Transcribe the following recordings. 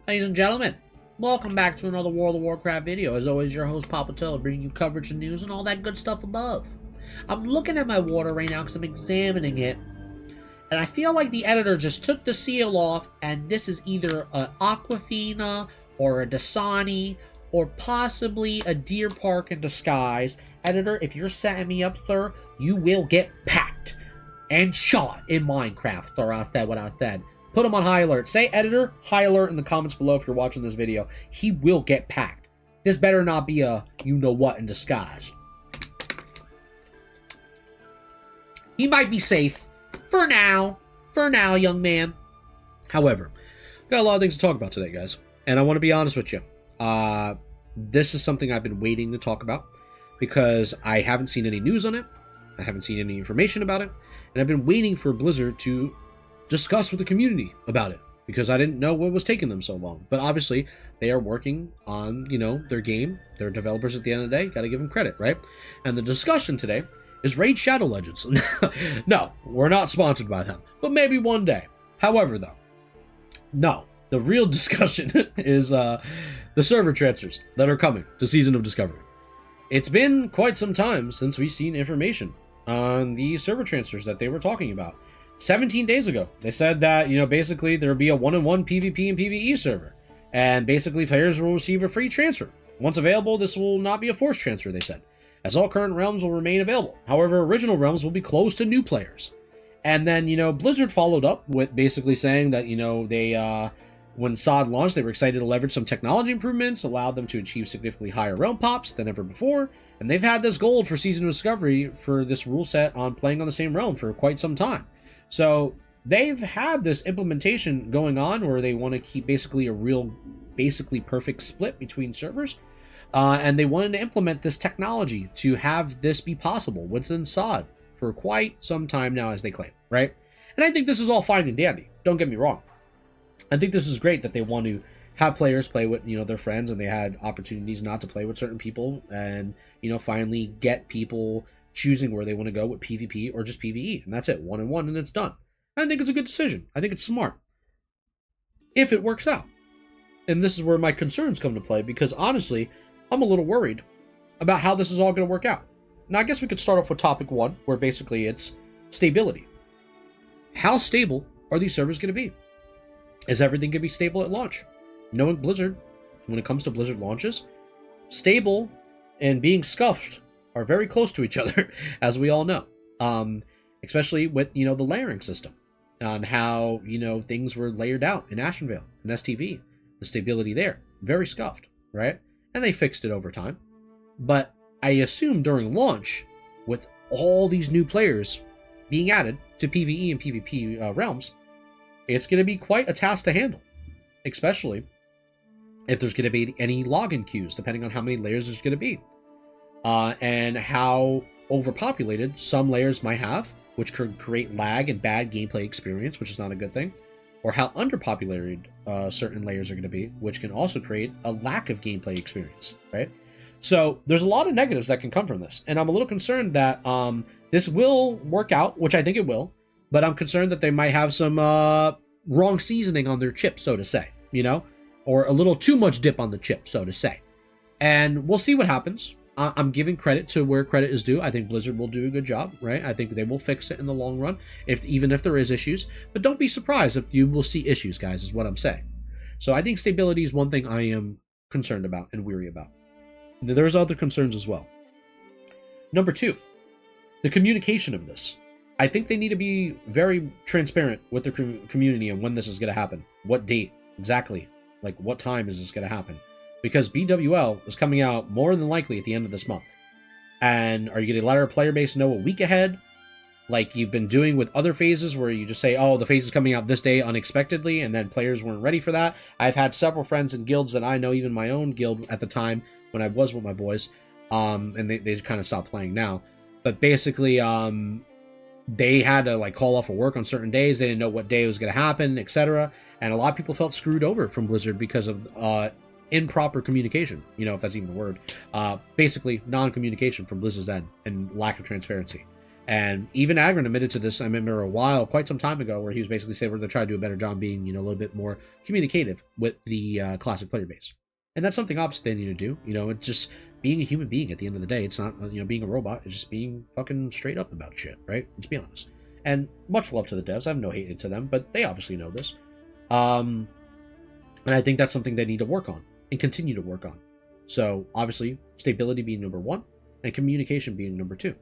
Ladies and gentlemen, welcome back to another World of Warcraft video. As always, your host Papa Till, bringing you coverage and news and all that good stuff above. I'm looking at my water right now because I'm examining it, and I feel like the editor just took the seal off, and this is either a Aquafina or a Dasani or possibly a Deer Park in disguise. Editor, if you're setting me up, sir, you will get packed and shot in Minecraft, or I said what I said. Put him on high alert. Say, editor, high alert in the comments below if you're watching this video. He will get packed. This better not be a you-know-what in disguise. He might be safe. For now. For now, young man. However, got a lot of things to talk about today, guys. And I want to be honest with you. This is something I've been waiting to talk about because I haven't seen any news on it. I haven't seen any information about it. And I've been waiting for Blizzard to discuss with the community about it because I didn't know what was taking them so long. But obviously, they are working on, their game. They're developers at the end of the day. Got to give them credit, right? And the discussion today is Raid Shadow Legends. No, we're not sponsored by them, but maybe one day. However, though, no, the real discussion is the server transfers that are coming to Season of Discovery. It's been quite some time since we've seen information on the server transfers that they were talking about. 17 days ago, they said that, basically there will be a 1-on-1 PvP and PvE server. And basically players will receive a free transfer. Once available, this will not be a forced transfer, they said, as all current realms will remain available. However, original realms will be closed to new players. And then, Blizzard followed up with basically saying that, they, when SOD launched, they were excited to leverage some technology improvements, allowed them to achieve significantly higher realm pops than ever before. And they've had this goal for Season of Discovery for this rule set on playing on the same realm for quite some time. So they've had this implementation going on where they want to keep basically a real, basically perfect split between servers. And they wanted to implement this technology to have this be possible within SOD for quite some time now, as they claim, right? And I think this is all fine and dandy. Don't get me wrong. I think this is great that they want to have players play with, their friends, and they had opportunities not to play with certain people and, finally get people choosing where they want to go with PvP or just PvE, and that's it, 1-on-1, and it's done. I think it's a good decision. I think it's smart. If it works out. And this is where my concerns come to play, because honestly, I'm a little worried about how this is all going to work out. Now, I guess we could start off with topic 1, where basically it's stability. How stable are these servers going to be? Is everything going to be stable at launch? Knowing Blizzard, when it comes to Blizzard launches, stable and being scuffed are very close to each other, as we all know. Especially with, the layering system, on how, things were layered out in Ashenvale and STV. The stability there, very scuffed, right? And they fixed it over time. But I assume during launch, with all these new players being added to PvE and PvP realms, it's going to be quite a task to handle. Especially if there's going to be any login queues, depending on how many layers there's going to be. And how overpopulated some layers might have, which could create lag and bad gameplay experience, which is not a good thing, or how underpopulated certain layers are going to be, which can also create a lack of gameplay experience, right? So there's a lot of negatives that can come from this, and I'm a little concerned that this will work out, which I think it will, but I'm concerned that they might have some wrong seasoning on their chip, so to say, or a little too much dip on the chip, so to say. And we'll see what happens. I'm giving credit to where credit is due. I think Blizzard will do a good job, right? I think they will fix it in the long run, even if there is issues. But don't be surprised if you will see issues, guys, is what I'm saying. So I think stability is one thing I am concerned about and weary about. There's other concerns as well. Number 2, the communication of this. I think they need to be very transparent with their community on when this is going to happen. What date, exactly. Like, what time is this going to happen? Because BWL is coming out more than likely at the end of this month. And are you going to let our player base know a week ahead? Like you've been doing with other phases where you just say, oh, the phase is coming out this day unexpectedly, and then players weren't ready for that. I've had several friends in guilds that I know, even my own guild at the time when I was with my boys, and they kind of stopped playing now. But basically, they had to call off of work on certain days. They didn't know what day it was going to happen, etc. And a lot of people felt screwed over from Blizzard because of improper communication, if that's even a word. Basically, non-communication from Blizzard's end and lack of transparency. And even Agron admitted to this, I remember quite some time ago, where he was basically saying we're going to try to do a better job being, a little bit more communicative with the classic player base. And that's something obviously they need to do. It's just being a human being at the end of the day. It's not, being a robot. It's just being fucking straight up about shit, right? Let's be honest. And much love to the devs. I have no hate to them, but they obviously know this. And I think that's something they need to work on and continue to work on. So obviously, stability being number one and communication being number two.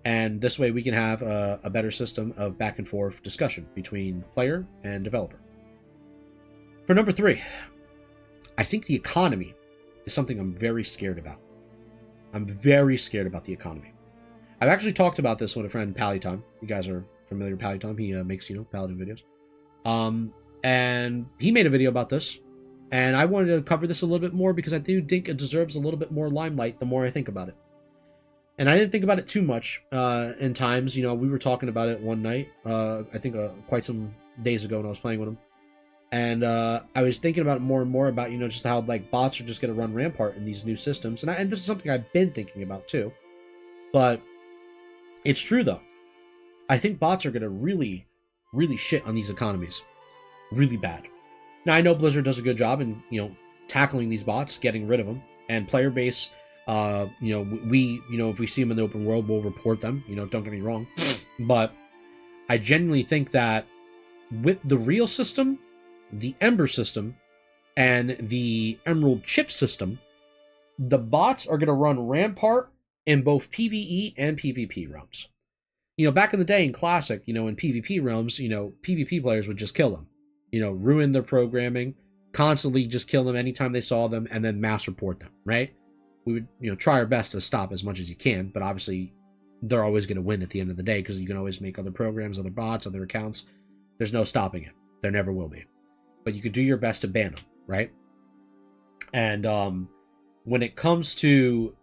And this way we can have a better system of back and forth discussion between player and developer. For number three, I think the economy is something I'm very scared about. I'm very scared about the economy. I've actually talked about this with a friend, Palytime. You guys are familiar with Palytime. He makes, Paladin videos. And he made a video about this. And I wanted to cover this a little bit more because I do think it deserves a little bit more limelight the more I think about it. And I didn't think about it too much in times. We were talking about it one night, I think quite some days ago when I was playing with him. And I was thinking about it more and more about, just how like bots are just going to run rampart in these new systems. And this is something I've been thinking about too. But it's true, though. I think bots are going to really, really shit on these economies. Really bad. Now, I know Blizzard does a good job in, tackling these bots, getting rid of them. And player base... if we see them in the open world, we'll report them, don't get me wrong. But I genuinely think that with the real system, the Ember system, and the Emerald chip system, the bots are going to run rampart in both PvE and PvP realms. Back in the day in Classic, in PvP realms, PvP players would just kill them. Ruin their programming, constantly just kill them anytime they saw them, and then mass report them, right? We would, try our best to stop as much as you can, but obviously they're always going to win at the end of the day because you can always make other programs, other bots, other accounts. There's no stopping it. There never will be. But you could do your best to ban them, right? And when it comes to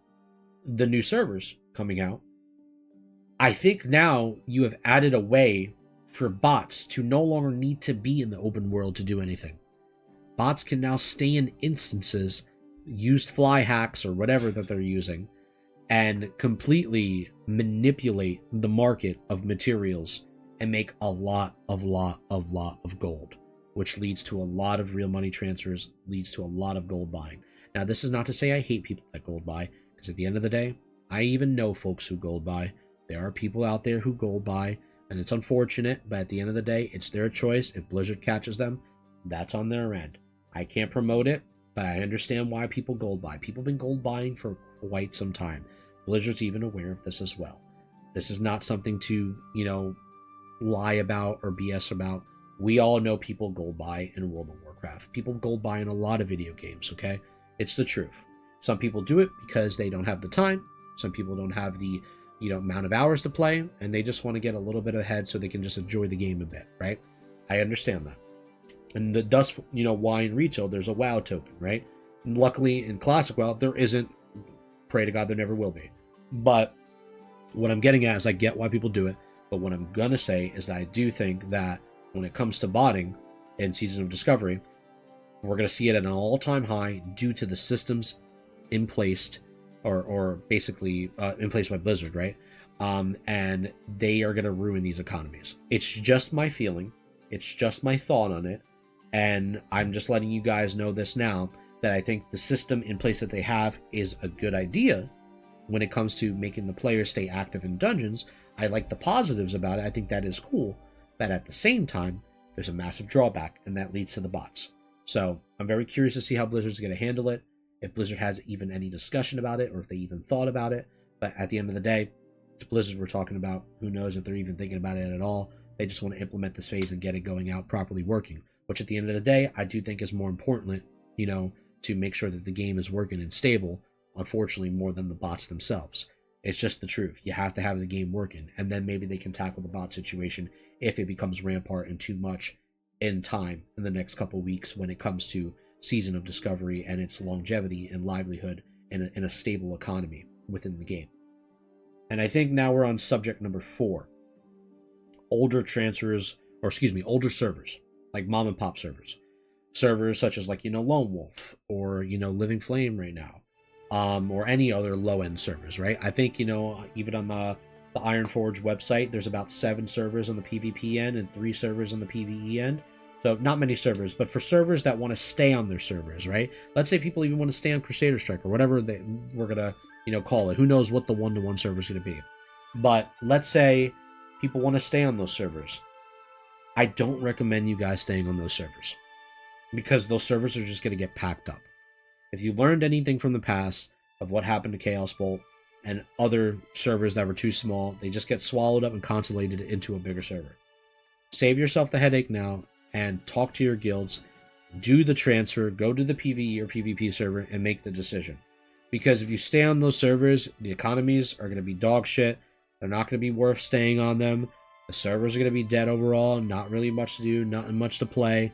the new servers coming out, I think now you have added a way for bots to no longer need to be in the open world to do anything. Bots can now stay in instances, used fly hacks or whatever that they're using, and completely manipulate the market of materials and make a lot of gold, which leads to a lot of real money transfers, leads to a lot of gold buying. Now, this is not to say I hate people that gold buy, because at the end of the day, I even know folks who gold buy. There are people out there who gold buy, and it's unfortunate, but at the end of the day, it's their choice. If Blizzard catches them, that's on their end. I can't promote it, but I understand why people gold buy. People have been gold buying for quite some time. Blizzard's even aware of this as well. This is not something to, lie about or BS about. We all know people gold buy in World of Warcraft. People gold buy in a lot of video games, okay? It's the truth. Some people do it because they don't have the time. Some people don't have the, amount of hours to play, and they just want to get a little bit ahead so they can just enjoy the game a bit, right? I understand that. And thus, why in retail, there's a WoW token, right? And luckily, in Classic WoW, there isn't. Pray to God there never will be. But what I'm getting at is I get why people do it. But what I'm going to say is that I do think that when it comes to botting in Season of Discovery, we're going to see it at an all-time high due to the systems in place, or basically in place by Blizzard, right? And they are going to ruin these economies. It's just my feeling. It's just my thought on it. And I'm just letting you guys know this now, that I think the system in place that they have is a good idea when it comes to making the players stay active in dungeons. I like the positives about it. I think that is cool. But at the same time, there's a massive drawback, and that leads to the bots. So I'm very curious to see how Blizzard's going to handle it, if Blizzard has even any discussion about it, or if they even thought about it. But at the end of the day, it's Blizzard we're talking about. Who knows if they're even thinking about it at all. They just want to implement this phase and get it going out properly working, which at the end of the day, I do think is more important, to make sure that the game is working and stable, unfortunately, more than the bots themselves. It's just the truth. You have to have the game working, and then maybe they can tackle the bot situation if it becomes rampart and too much in time in the next couple weeks when it comes to Season of Discovery and its longevity and livelihood in a stable economy within the game. And I think now we're on subject number 4. Older servers, like mom and pop servers. Servers such as Lone Wolf or, Living Flame right now. Or any other low-end servers, right? I think, even on the Ironforge website, there's about 7 servers on the PvP end and 3 servers on the PvE end. So not many servers, but for servers that want to stay on their servers, right? Let's say people even want to stay on Crusader Strike or whatever we're gonna, call it. Who knows what the 1-to-1 server is gonna be? But let's say people want to stay on those servers. I don't recommend you guys staying on those servers because those servers are just gonna get packed up. If you learned anything from the past of what happened to Chaos Bolt and other servers that were too small, they just get swallowed up and consolidated into a bigger server. Save yourself the headache now and talk to your guilds, do the transfer, go to the PvE or PvP server and make the decision. Because if you stay on those servers, the economies are going to be dog shit. They're not going to be worth staying on them. The servers are going to be dead overall, not really much to do, not much to play.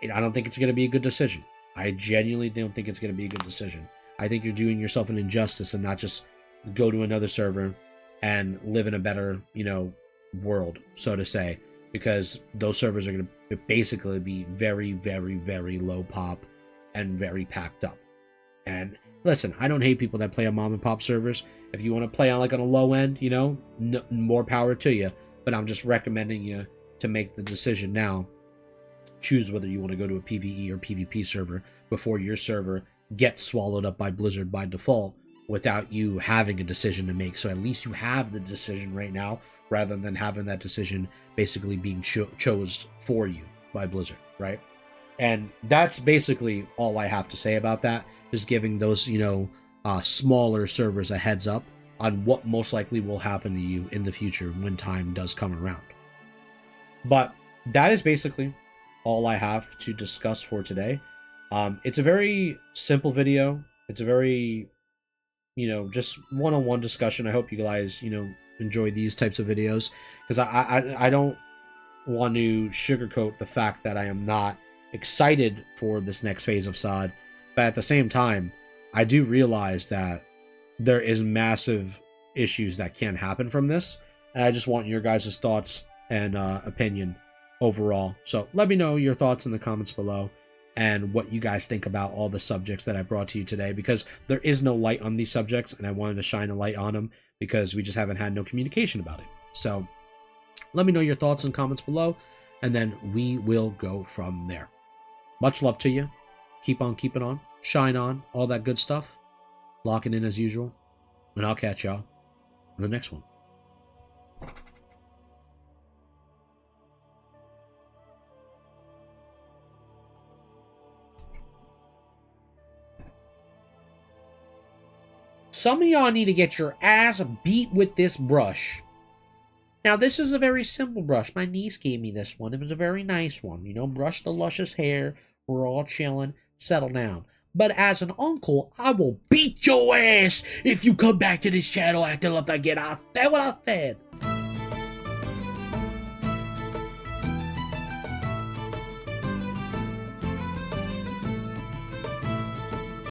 I don't think it's going to be a good decision. I genuinely don't think it's going to be a good decision. I think you're doing yourself an injustice and not just go to another server and live in a better, world, so to say. Because those servers are going to basically be very, very, very low pop and very packed up. And listen, I don't hate people that play on mom and pop servers. If you want to play on on a low end, more power to you. But I'm just recommending you to make the decision now. Choose whether you want to go to a PvE or PvP server before your server gets swallowed up by Blizzard by default without you having a decision to make. So at least you have the decision right now, rather than having that decision basically being chose for you by Blizzard, right? And that's basically all I have to say about that, is giving those, smaller servers a heads up on what most likely will happen to you in the future when time does come around. But that is basically all I have to discuss for today. It's a very simple video. It's a very, just one-on-one discussion. I hope you guys, enjoy these types of videos, because I don't want to sugarcoat the fact that I am not excited for this next phase of SOD, but at the same time, I do realize that there is massive issues that can happen from this, and I just want your guys' thoughts and opinion overall. So let me know your thoughts in the comments below and what you guys think about all the subjects that I brought to you today, because there is no light on these subjects and I wanted to shine a light on them because we just haven't had no communication about it. So let me know your thoughts and comments below, and then we will go from there. Much love to you. Keep on keeping on. Shine on. All that good stuff. Locking in as usual. And I'll catch y'all on the next one. Some of y'all need to get your ass beat with this brush. Now, this is a very simple brush. My niece gave me this one. It was a very nice one. Brush the luscious hair. We're all chilling. Settle down. But as an uncle, I will beat your ass if you come back to this channel acting like that. Get out there what I said.